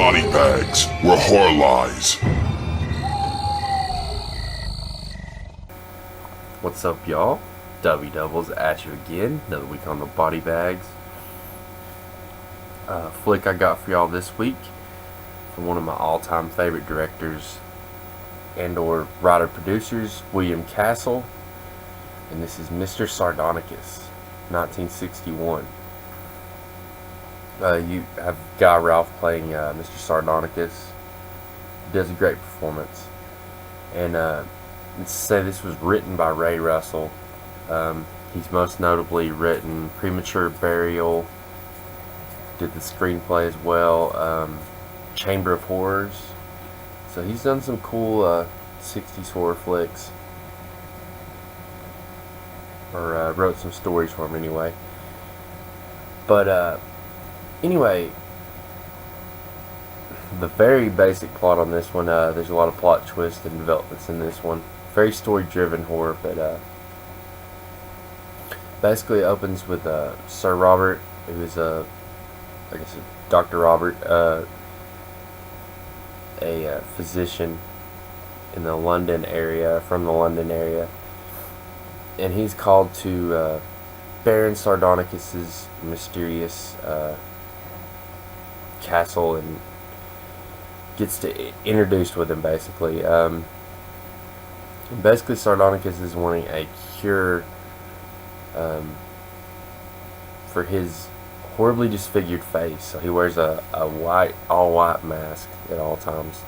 body bags where horror lies. What's up, y'all? Dubbles at you again. Another week on the body bags. Flick I got for y'all this week from one of my all-time favorite directors and or writer-producers, William Castle. And this is Mr. Sardonicus, 1961. You have Guy Ralph playing Mr. Sardonicus. He does a great performance. And let's say this was written by Ray Russell. He's most notably written Premature Burial, did the screenplay as well, Chamber of Horrors. So he's done some cool 60s horror flicks. Or wrote some stories for him anyway. But anyway, the very basic plot on this one, there's a lot of plot twists and developments in this one. Very story-driven horror, but basically it opens with Sir Robert, who is like I said, Dr. Robert, a physician in the London area, from the London area, and he's called to Baron Sardonicus's mysterious castle and gets to introduced with him basically. Basically, Sardonicus is wanting a cure for his horribly disfigured face. So he wears a all white mask at all times.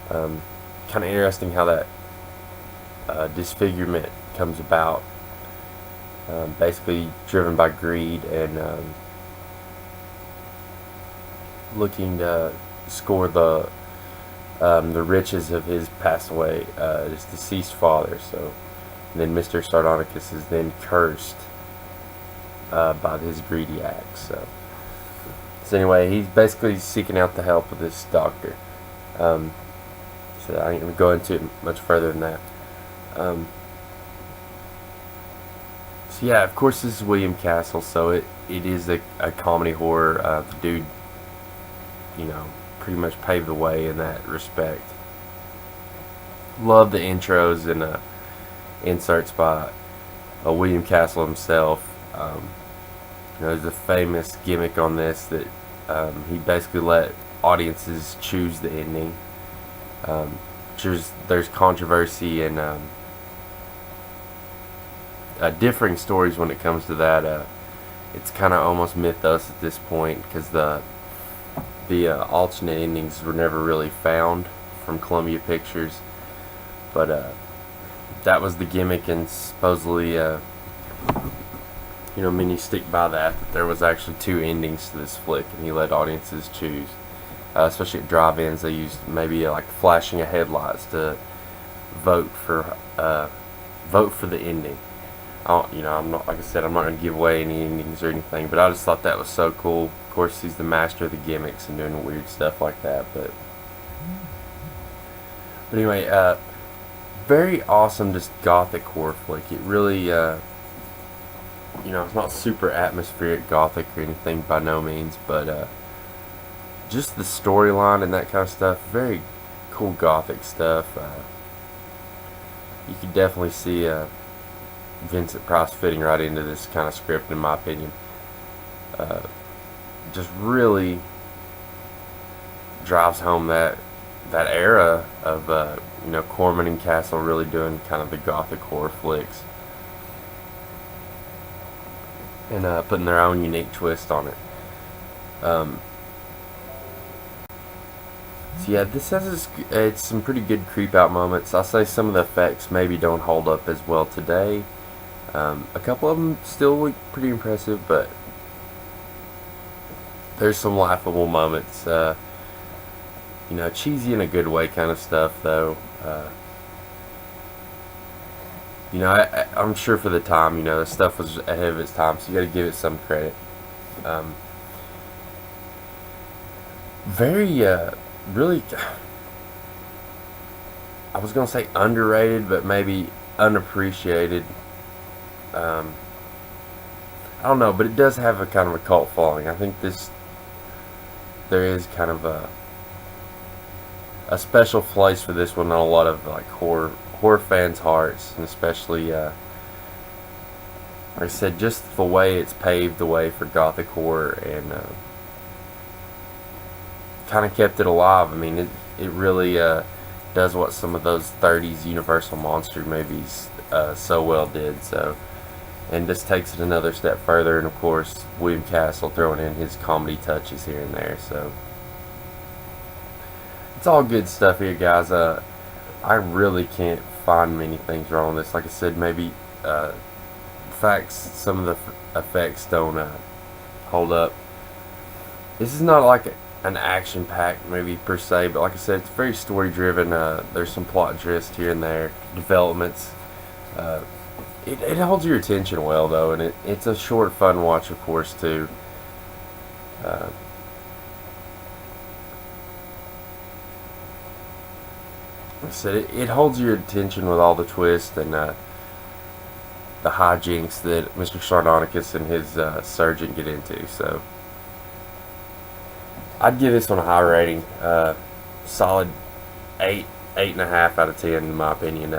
Kind of interesting how that disfigurement comes about. Basically driven by greed and looking to score the riches of his passed away, his deceased father. So, and then Mr. Sardonicus is then cursed by his greedy acts. So anyway, he's basically seeking out the help of this doctor. So I ain't gonna go into it much further than that. So yeah, of course this is William Castle, so it is a comedy horror. The dude, you know, pretty much paved the way in that respect. Love the intros and inserts by William Castle himself. You know, there's a famous gimmick on this that he basically let audiences choose the ending. There's controversy and differing stories when it comes to that. It's kind of almost mythos at this point because the alternate endings were never really found from Columbia Pictures, but that was the gimmick, and supposedly you know, many stick by that there was actually two endings to this flick, and he let audiences choose. Especially at drive-ins, they used maybe like flashing of headlights to vote for the ending. You know, I'm not, like I said, I'm not going to give away any endings or anything, but I just thought that was so cool. Of course, he's the master of the gimmicks and doing weird stuff like that. But anyway, very awesome, just gothic horror flick. It really, you know, it's not super atmospheric gothic or anything by no means, but just the storyline and that kind of stuff, very cool gothic stuff. You could definitely see Vincent Price fitting right into this kind of script, in my opinion. Just really drives home that era of you know, Corman and Castle really doing kind of the gothic horror flicks and putting their own unique twist on it. So yeah, this has it's some pretty good creep out moments. I'll say some of the effects maybe don't hold up as well today. A couple of them still look pretty impressive, but there's some laughable moments. You know, cheesy in a good way kind of stuff, though. You know, I'm sure for the time, you know, the stuff was ahead of its time, so you got to give it some credit. Very, really, I was going to say underrated, but maybe unappreciated. I don't know, but it does have a kind of a cult following. I think there is kind of a a special place for this one on a lot of like horror fans' hearts, and especially like I said, just the way it's paved the way for gothic horror and kind of kept it alive. I mean, it really does what some of those 30s Universal monster movies so well did. So, and just takes it another step further. And of course, William Castle throwing in his comedy touches here and there. So, it's all good stuff here, guys. I really can't find many things wrong with this. Like I said, maybe some of the effects don't hold up. This is not like an action-packed movie per se, but like I said, it's very story-driven. There's some plot twist here and there, developments. It holds your attention well, though, and it's a short, fun watch, of course, too. Like I said, it holds your attention with all the twists and the hijinks that Mr. Sardonicus and his surgeon get into. So, I'd give this one a high rating. Solid 8.5 out of 10 in my opinion.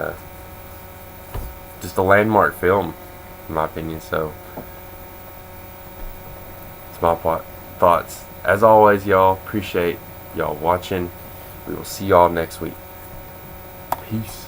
Just a landmark film in my opinion. So it's my thoughts. As always, y'all, appreciate y'all watching. We will see y'all next week. Peace.